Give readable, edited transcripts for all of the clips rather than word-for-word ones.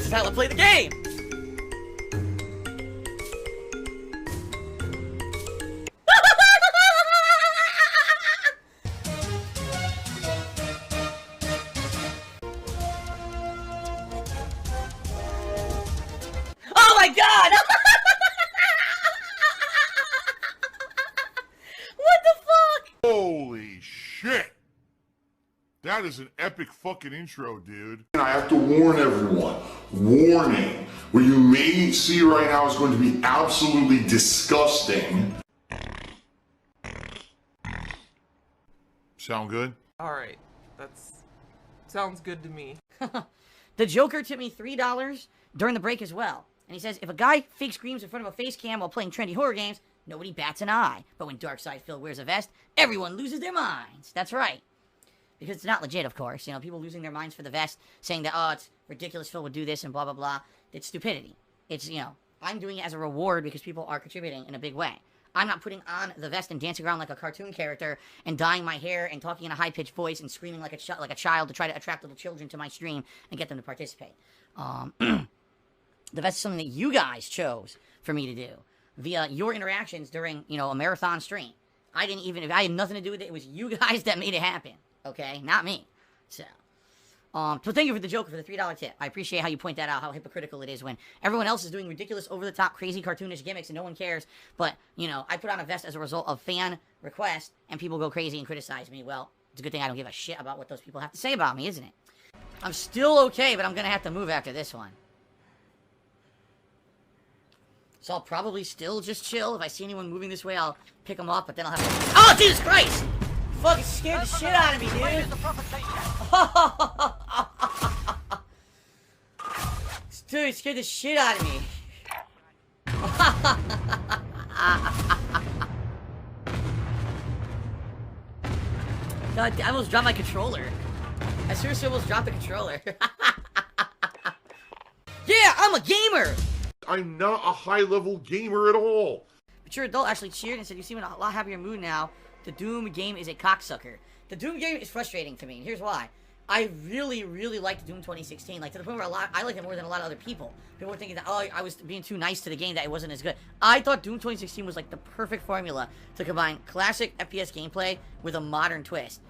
This is how I play the game! Oh my god! What the fuck? Holy shit! That is an epic fucking intro, dude. And I have to warn everyone. Warning. What you may see right now is going to be absolutely disgusting. Sound good? Alright, sounds good to me. The Joker tipped me $3 during the break as well. And he says, if a guy fake screams in front of a face cam while playing trendy horror games, nobody bats an eye. But when Darkseid Phil wears a vest, everyone loses their minds. That's right. Because it's not legit, of course. You know, people losing their minds for the vest, saying that, oh, it's ridiculous, Phil would do this and blah, blah, blah. It's stupidity. It's, you know, I'm doing it as a reward because people are contributing in a big way. I'm not putting on the vest and dancing around like a cartoon character and dyeing my hair and talking in a high-pitched voice and screaming like a child to try to attract little children to my stream and get them to participate. The vest is something that you guys chose for me to do via your interactions during, you know, a marathon stream. I had nothing to do with it. It was you guys that made it happen. Okay? Not me. So thank you for the Joker for the $3 tip. I appreciate how you point that out, how hypocritical it is when everyone else is doing ridiculous, over-the-top, crazy, cartoonish gimmicks and no one cares. But, you know, I put on a vest as a result of fan request and people go crazy and criticize me. Well, it's a good thing I don't give a shit about what those people have to say about me, isn't it? I'm still okay, but I'm gonna have to move after this one. So I'll probably still just chill. If I see anyone moving this way, I'll pick them up, but then I'll have to... Oh, Jesus Christ! Fucking scared the shit out of me, dude! Dude, it scared the shit out of me. God, I almost dropped my controller. I seriously almost dropped the controller. Yeah, I'm a gamer! I'm not a high-level gamer at all. But your adult actually cheered and said, you seem in a lot happier mood now. The Doom game is a cocksucker. The Doom game is frustrating to me, and here's why. I really, really liked Doom 2016, like, to the point where I like it more than a lot of other people. People were thinking that, oh, I was being too nice to the game, that it wasn't as good. I thought Doom 2016 was, like, the perfect formula to combine classic FPS gameplay with a modern twist.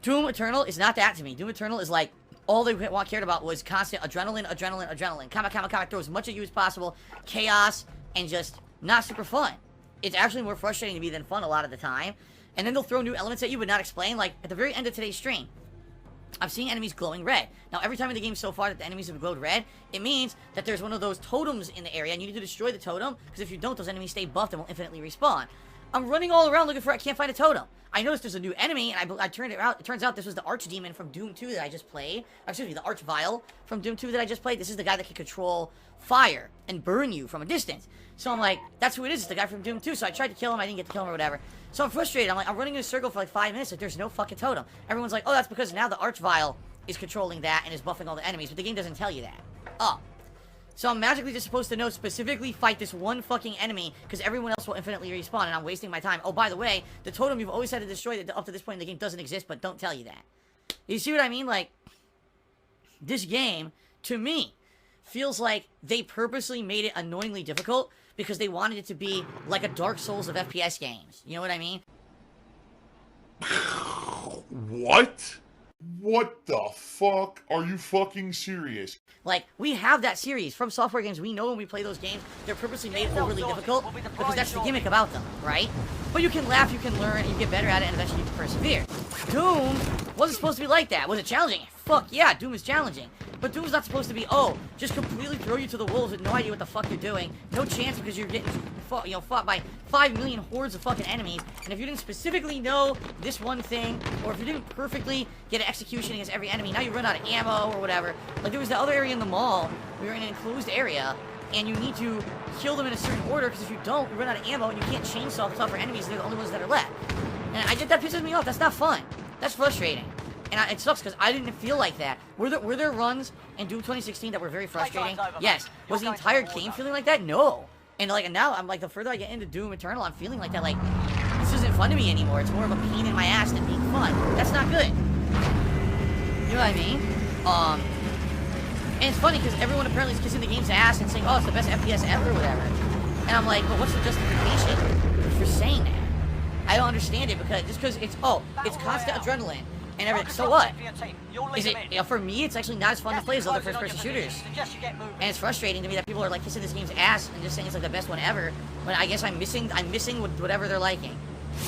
Doom Eternal is not that to me. Doom Eternal is, like, all they cared about was constant adrenaline. Combat, throw as much at you as possible, chaos, and just not super fun. It's actually more frustrating to me than fun a lot of the time. And then they'll throw new elements at you but not explain. Like, at the very end of today's stream, I'm seeing enemies glowing red. Now, every time in the game so far that the enemies have glowed red, it means that there's one of those totems in the area, and you need to destroy the totem, because if you don't, those enemies stay buffed and will infinitely respawn. I'm running all around looking for it. I can't find a totem. I noticed there's a new enemy, and I turned it out. It turns out this was the Archdemon from Doom 2 that I just played. Excuse me, the Archvile from Doom 2 that I just played. This is the guy that can control fire and burn you from a distance. So I'm like, that's who it is. It's the guy from Doom 2. So I tried to kill him. I didn't get to kill him or whatever. So I'm frustrated. I'm like, I'm running in a circle for like 5 minutes. Like, there's no fucking totem. Everyone's like, oh, that's because now the Archvile is controlling that and is buffing all the enemies. But the game doesn't tell you that. Oh. So I'm magically just supposed to know specifically fight this one fucking enemy because everyone else will infinitely respawn and I'm wasting my time. Oh, by the way, the totem you've always had to destroy that up to this point in the game doesn't exist, but don't tell you that. You see what I mean? Like, this game, to me, feels like they purposely made it annoyingly difficult because they wanted it to be like a Dark Souls of FPS games. You know what I mean? What? What the fuck? Are you fucking serious? Like, we have that series from software games. We know when we play those games, they're purposely made overly difficult because that's the gimmick about them, right? But you can laugh, you can learn, and you get better at it, and eventually you can persevere. Doom wasn't supposed to be like that. Was it challenging? Fuck yeah, Doom is challenging. But Doom's not supposed to be, oh, just completely throw you to the wolves with no idea what the fuck you're doing. No chance because you're getting fought by 5 million hordes of fucking enemies. And if you didn't specifically know this one thing, or if you didn't perfectly get an execution against every enemy, now you run out of ammo or whatever. Like there was the other area in the mall, we were in an enclosed area, and you need to kill them in a certain order, because if you don't, you run out of ammo and you can't chainsaw tougher enemies, and they're the only ones that are left. And that pisses me off. That's not fun. That's frustrating. And it sucks because I didn't feel like that. Were there runs in Doom 2016 that were very frustrating? Yes. Was the entire game feeling like that? No. And like now, I'm like, the further I get into Doom Eternal, I'm feeling like that. Like, this isn't fun to me anymore. It's more of a pain in my ass than being fun. That's not good. You know what I mean? And it's funny because everyone apparently is kissing the game's ass and saying, oh, it's the best FPS ever or whatever. And I'm like, but what's the justification for saying that? I don't understand it because just because it's constant adrenaline and everything. So what? Is it, you know, for me, it's actually not as fun to play as other first-person shooters. And it's frustrating to me that people are like kissing this game's ass and just saying it's like the best one ever. But I guess I'm missing with whatever they're liking.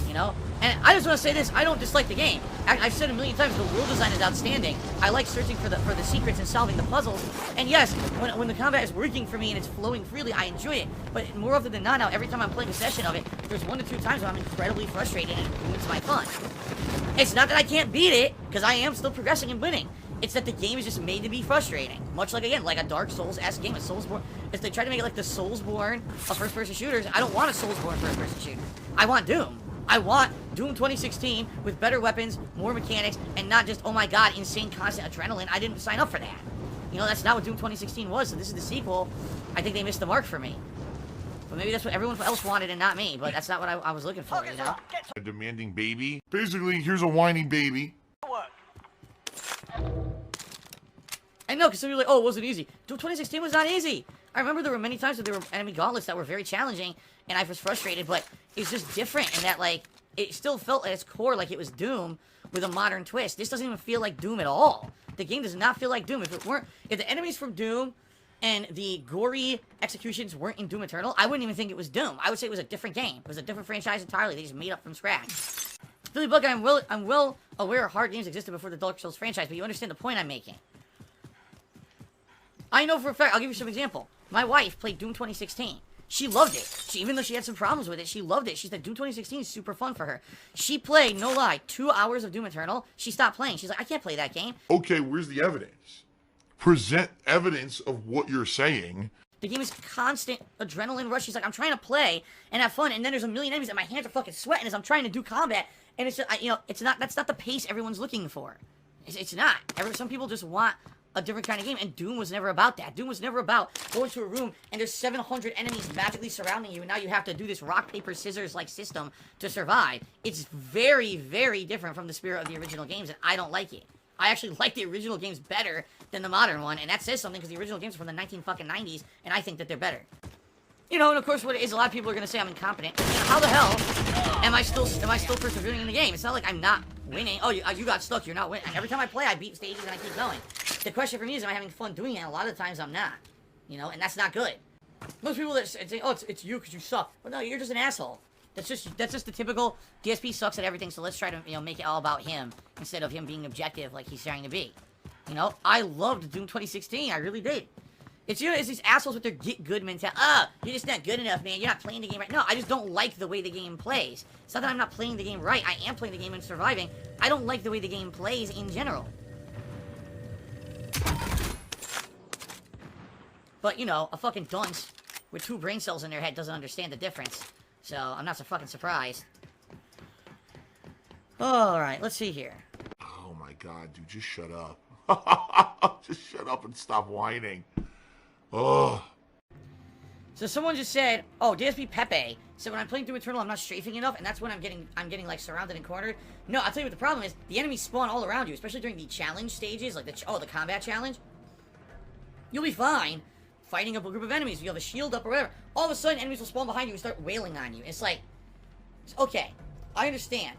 You know? And I just want to say this, I don't dislike the game. I've said a million times, the world design is outstanding. I like searching for the secrets and solving the puzzles. And yes, when the combat is working for me and it's flowing freely, I enjoy it. But more often than not now, every time I'm playing a session of it, there's 1 to 2 times when I'm incredibly frustrated and it ruins my fun. It's not that I can't beat it, because I am still progressing and winning. It's that the game is just made to be frustrating. Much like, again, like a Dark Souls-esque game, a Soulsborne. If they try to make it like the Soulsborne of first-person shooters, I don't want a Soulsborne first-person shooter. I want Doom. I want Doom 2016 with better weapons, more mechanics, and not just, oh my god, insane constant adrenaline. I didn't sign up for that. You know, that's not what Doom 2016 was, so this is the sequel. I think they missed the mark for me. But maybe that's what everyone else wanted and not me, but that's not what I was looking for, you know? A demanding baby. Basically, here's a whining baby. I know, because some people are like, oh, it wasn't easy. Doom 2016 was not easy. I remember there were many times that there were enemy gauntlets that were very challenging, and I was frustrated, but it's just different in that, like, it still felt at its core like it was Doom with a modern twist. This doesn't even feel like Doom at all. The game does not feel like Doom. If the enemies from Doom and the gory executions weren't in Doom Eternal, I wouldn't even think it was Doom. I would say it was a different game. It was a different franchise entirely. They just made up from scratch. Billy Bucket, I'm well aware hard games existed before the Dark Souls franchise, but you understand the point I'm making. I know for a fact, I'll give you some example. My wife played Doom 2016. She loved it. Even though she had some problems with it, she loved it. She said Doom 2016 is super fun for her. She played, no lie, 2 hours of Doom Eternal. She stopped playing. She's like, I can't play that game. Okay, where's the evidence? Present evidence of what you're saying. The game is constant adrenaline rush. She's like, I'm trying to play and have fun, and then there's a million enemies, and my hands are fucking sweating as I'm trying to do combat. And it's just, you know, that's not the pace everyone's looking for. It's not. Some people just want a different kind of game, and Doom was never about that. Doom was never about going to a room and there's 700 enemies magically surrounding you, and now you have to do this rock, paper, scissors like system to survive. It's very, very different from the spirit of the original games, and I don't like it. I actually like the original games better than the modern one, and that says something because the original games are from the 1990s, and I think that they're better. You know, and of course what it is, a lot of people are going to say I'm incompetent. You know, how the hell am I still persevering in the game? It's not like I'm not winning. Oh, you got stuck, you're not winning. Every time I play, I beat stages and I keep going. The question for me is, am I having fun doing it? And a lot of the times I'm not. You know, and that's not good. Most people that say, oh, it's you because you suck. But no, you're just an asshole. That's just the typical DsP sucks at everything, so let's try to, you know, make it all about him instead of him being objective like he's trying to be. You know, I loved Doom 2016, I really did. It's, you know, it's these assholes with their get good mentality. You're just not good enough, man. You're not playing the game right. No, I just don't like the way the game plays. It's not that I'm not playing the game right. I am playing the game and surviving. I don't like the way the game plays in general. But, you know, a fucking dunce with 2 brain cells in their head doesn't understand the difference. So, I'm not so fucking surprised. Alright, let's see here. Oh my god, dude, just shut up. Just shut up and stop whining. Oh. So someone just said, oh, DsP Pepe. So when I'm playing Doom Eternal, I'm not strafing enough, and that's when I'm getting like surrounded and cornered. No, I'll tell you what the problem is. The enemies spawn all around you, especially during the challenge stages, like the combat challenge. You'll be fine fighting up a group of enemies. You have a shield up or whatever. All of a sudden, enemies will spawn behind you and start wailing on you. It's like, okay, I understand.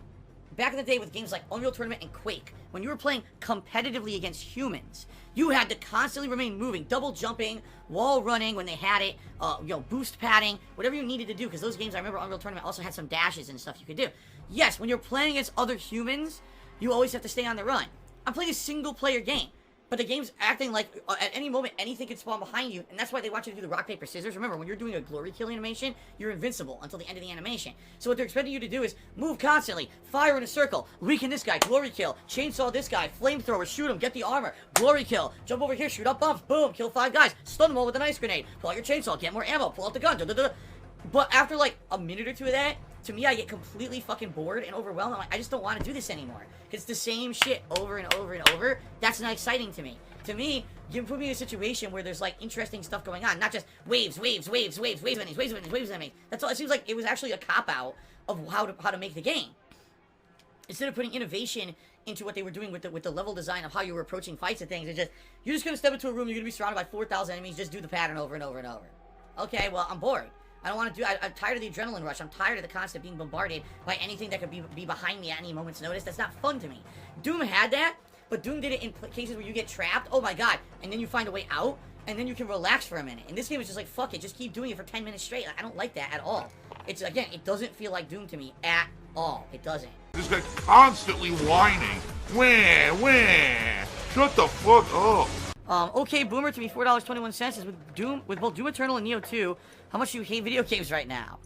Back in the day with games like Unreal Tournament and Quake, when you were playing competitively against humans, you had to constantly remain moving, double jumping, wall running when they had it, you know, boost padding, whatever you needed to do, because those games, I remember Unreal Tournament also had some dashes and stuff you could do. Yes, when you're playing against other humans, you always have to stay on the run. I'm playing a single-player game, but the game's acting like at any moment anything can spawn behind you, and that's why they want you to do the rock, paper, scissors. Remember, when you're doing a glory kill animation, you're invincible until the end of the animation. So what they're expecting you to do is move constantly, fire in a circle, weaken this guy, glory kill, chainsaw this guy, flamethrower, shoot him, get the armor, glory kill, jump over here, shoot up bombs, boom, kill 5 guys, stun them all with an ice grenade, pull out your chainsaw, get more ammo, pull out the gun, da da da. But after like a minute or two of that, to me, I get completely fucking bored and overwhelmed. I'm like, I just don't want to do this anymore. Because it's the same shit over and over and over. That's not exciting to me. To me, you put me in a situation where there's, like, interesting stuff going on. Not just waves, waves, waves, waves, waves, enemies, waves, enemies, waves, enemies. That's all. It seems like it was actually a cop-out of how to make the game. instead of putting innovation into what they were doing with the level design of how you were approaching fights and things, it's just, you're just gonna step into a room, you're gonna be surrounded by 4,000 enemies, just do the pattern over and over and over. Okay, well, I'm bored. I don't want to do, I'm tired of the adrenaline rush. I'm tired of the constant being bombarded by anything that could be behind me at any moment's notice. That's not fun to me. Doom had that, but Doom did it in cases where you get trapped, oh my god, and then you find a way out, and then you can relax for a minute. And this game is just like, fuck it, just keep doing it for 10 minutes straight. I don't like that at all. It's, again, it doesn't feel like Doom to me at all. It doesn't. This guy constantly whining. Wah. Shut the fuck up. Okay, Boomer, to me, $4.21 is with both Doom Eternal and Nioh 2. How much do you hate video games right now?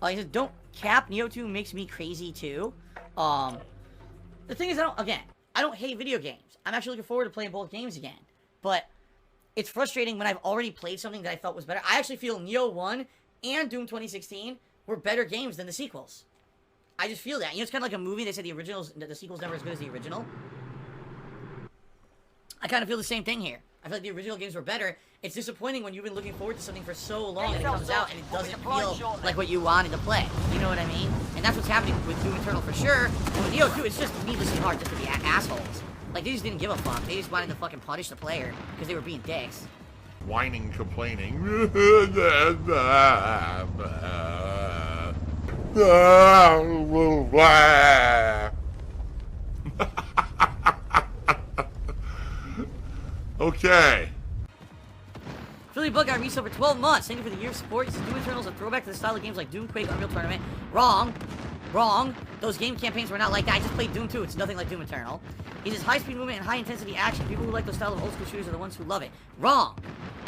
He says, don't cap, Nioh 2 makes me crazy too. The thing is, I don't hate video games. I'm actually looking forward to playing both games again. But it's frustrating when I've already played something that I felt was better. I actually feel Nioh 1 and Doom 2016 were better games than the sequels. I just feel that. You know, it's kind of like a movie. They said the sequel's never as good as the original. I kind of feel the same thing here. I feel like the original games were better. It's disappointing when you've been looking forward to something for so long and it comes out and it doesn't feel like what you wanted to play. You know what I mean? And that's what's happening with Doom Eternal for sure. And with Nioh 2, it's just needlessly hard just to be assholes. Like, they just didn't give a fuck. They just wanted to fucking punish the player because they were being dicks. Whining, complaining. Okay. Philly Bug got resub for 12 months. Thank you for the year of support. He says Doom Eternal is a throwback to the style of games like Doom, Quake, Unreal Tournament. Wrong. Those game campaigns were not like that. I just played Doom 2. It's nothing like Doom Eternal. He says high-speed movement and high-intensity action. People who like those style of old-school shooters are the ones who love it. Wrong.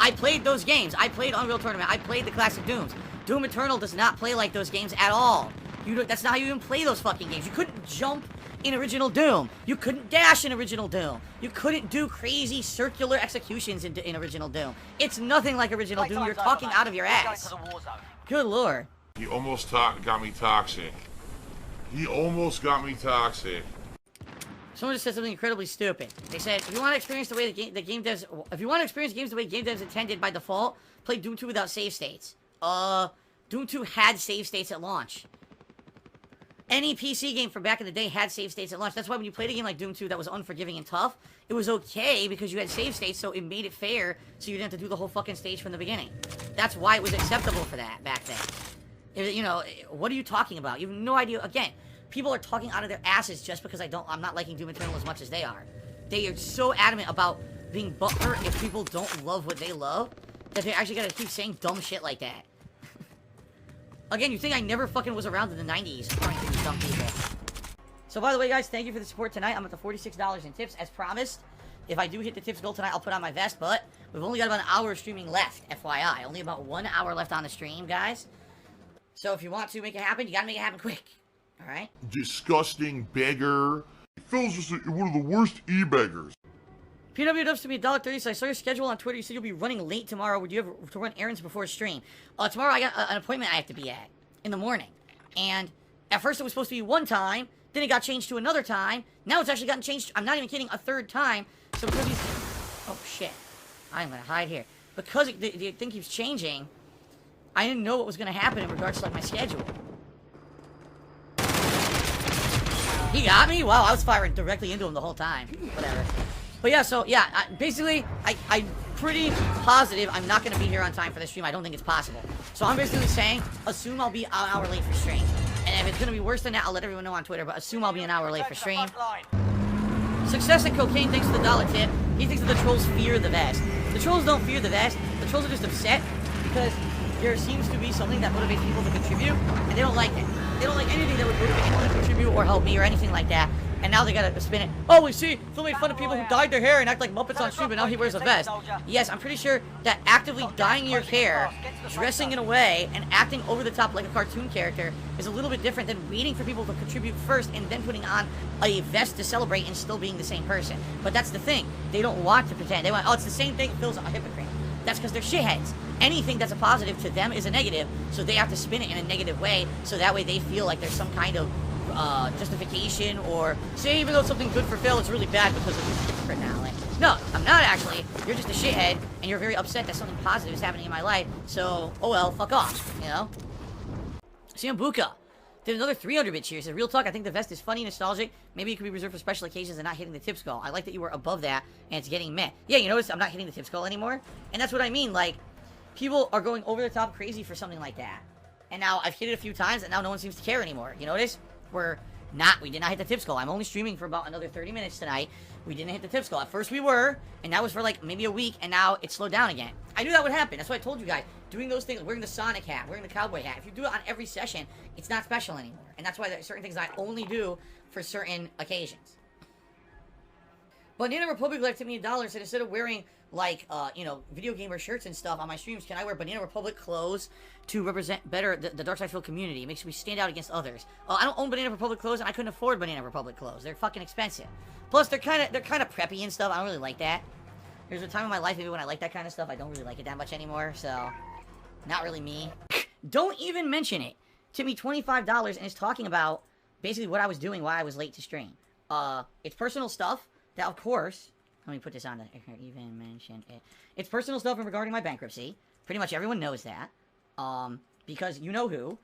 I played those games. I played Unreal Tournament. I played the classic Dooms. Doom Eternal does not play like those games at all. That's not how you even play those fucking games. You couldn't jump in original Doom. You couldn't dash in original Doom. You couldn't do crazy circular executions in original Doom. It's nothing like original Doom. You're talking out of your ass. Good lord. He almost got me toxic. Someone just said something incredibly stupid. They said, if you want to experience the way the game devs, if you want to experience games the way game devs intended by default, play Doom 2 without save states. Doom 2 had save states at launch. Any PC game from back in the day had save states at launch. That's why when you played a game like Doom 2 that was unforgiving and tough, it was okay because you had save states, so it made it fair, so you didn't have to do the whole fucking stage from the beginning. That's why it was acceptable for that back then. You know, what are you talking about? You have no idea. Again, people are talking out of their asses just because I'm not liking Doom Eternal as much as they are. They are so adamant about being butthurt if people don't love what they love that they actually gotta keep saying dumb shit like that. Again, you think I never fucking was around in the 90s, according to these dumb people. So, by the way, guys, thank you for the support tonight. I'm at the $46 in tips, as promised. If I do hit the tips goal tonight, I'll put on my vest, but we've only got about an hour of streaming left, FYI. Only about 1 hour left on the stream, guys. So, if you want to make it happen, you gotta make it happen quick. Alright? Disgusting beggar. Phil's just one of the worst e-beggars. PW Dubs to me $1.30, so I saw your schedule on Twitter. You said you'll be running late tomorrow. Would you have to run errands before stream? Tomorrow I got an appointment I have to be at in the morning. And at first it was supposed to be one time, then it got changed to another time. Now it's actually gotten changed, I'm not even kidding, a third time. So because oh shit. I'm gonna hide here. Because the thing keeps changing, I didn't know what was gonna happen in regards to like my schedule. He got me? Wow, I was firing directly into him the whole time. Whatever. But yeah, so yeah, basically, I'm pretty positive I'm not going to be here on time for the stream. I don't think it's possible. So I'm basically saying, assume I'll be an hour late for stream. And if it's going to be worse than that, I'll let everyone know on Twitter, but assume I'll be an hour late for stream. Success at Cocaine, thanks for the $1 tip. He thinks that the trolls fear the vest. The trolls don't fear the vest. The trolls are just upset because there seems to be something that motivates people to contribute, and they don't like it. They don't like anything that would motivate anyone to contribute or help me or anything like that. And now they gotta spin it. Oh, we see, Phil made fun of people who dyed their hair and act like Muppets on stream, but now he wears a vest. Yes, I'm pretty sure that actively dyeing your hair, dressing in a way, and acting over the top like a cartoon character is a little bit different than waiting for people to contribute first and then putting on a vest to celebrate and still being the same person. But that's the thing. They don't want to pretend. They want, oh, it's the same thing. Phil's a hypocrite. That's because they're shitheads. Anything that's a positive to them is a negative, so they have to spin it in a negative way, so that way they feel like there's some kind of justification, or say even though it's something good for Phil, it's really bad because of this hypocrite now. Like, no, I'm not actually. You're just a shithead, and you're very upset that something positive is happening in my life, so, oh well, fuck off, you know? Siambuka, Did another 300-bit cheer. Said, real talk, I think the vest is funny, nostalgic. Maybe it could be reserved for special occasions and not hitting the tip skull. I like that you were above that, and it's getting meh. Yeah, you notice I'm not hitting the tip skull anymore? And that's what I mean, like, people are going over the top crazy for something like that. And now I've hit it a few times, and now no one seems to care anymore. You notice? We did not hit the tip skull. I'm only streaming for about another 30 minutes tonight. We didn't hit the tip skull. At first we were, and that was for like maybe a week, and now it slowed down again. I knew that would happen. That's why I told you guys. Doing those things, wearing the Sonic hat, wearing the cowboy hat, if you do it on every session, it's not special anymore. And that's why there are certain things I only do for certain occasions. Banana Republic like tipped me $1, said instead of wearing, like, video gamer shirts and stuff on my streams, can I wear Banana Republic clothes to represent better the Dark Side Field community? It makes me stand out against others. I don't own Banana Republic clothes, and I couldn't afford Banana Republic clothes. They're fucking expensive. Plus, they're kind of preppy and stuff. I don't really like that. There's a time in my life maybe when I like that kind of stuff. I don't really like it that much anymore, so not really me. Don't even mention it. Tipped me $25 and is talking about basically what I was doing while I was late to stream. It's personal stuff that, of course, let me put this on the even mention it. It's personal stuff regarding my bankruptcy. Pretty much everyone knows that. Because you know who,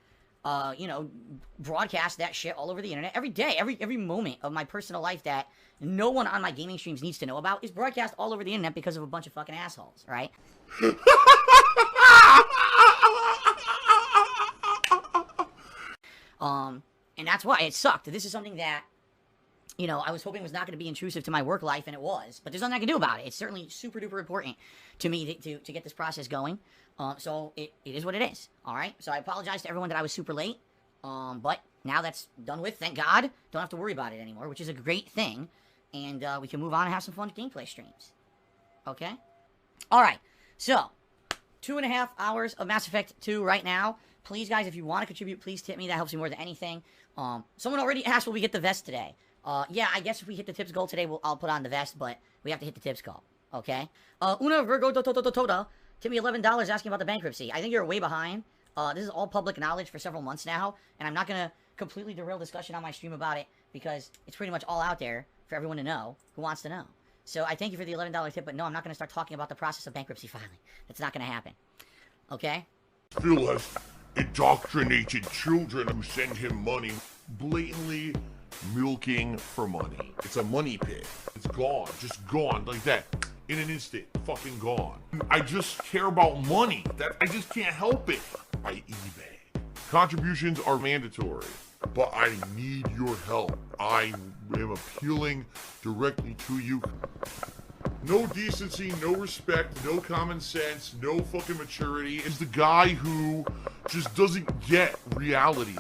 broadcast that shit all over the internet every day, every moment of my personal life that no one on my gaming streams needs to know about is broadcast all over the internet because of a bunch of fucking assholes, right? And that's why it sucked. This is something that, I was hoping was not going to be intrusive to my work life, and it was. But there's nothing I can do about it. It's certainly super duper important to me to get this process going. So it is what it is. All right. So I apologize to everyone that I was super late. But now that's done with. Thank God. Don't have to worry about it anymore, which is a great thing. And we can move on and have some fun gameplay streams. Okay. All right. So 2.5 hours of Mass Effect 2 right now. Please, guys, if you want to contribute, please tip me. That helps me more than anything. Someone already asked, will we get the vest today? Yeah, I guess if we hit the tips goal today, I'll put on the vest, but we have to hit the tips goal. Okay? Una Virgo Toda tipped me $11 asking about the bankruptcy. I think you're way behind. This is all public knowledge for several months now, and I'm not going to completely derail discussion on my stream about it because it's pretty much all out there for everyone to know who wants to know. So I thank you for the $11 tip, but no, I'm not going to start talking about the process of bankruptcy filing. That's not going to happen. Okay? Phil has indoctrinated children who send him money, blatantly milking for money. It's a money pit. It's gone. Just gone like that. In an instant. Fucking gone. I just care about money. I just can't help it. I eBay. Contributions are mandatory, but I need your help. I am appealing directly to you. No decency, no respect, no common sense, no fucking maturity. Is the guy who just doesn't get reality.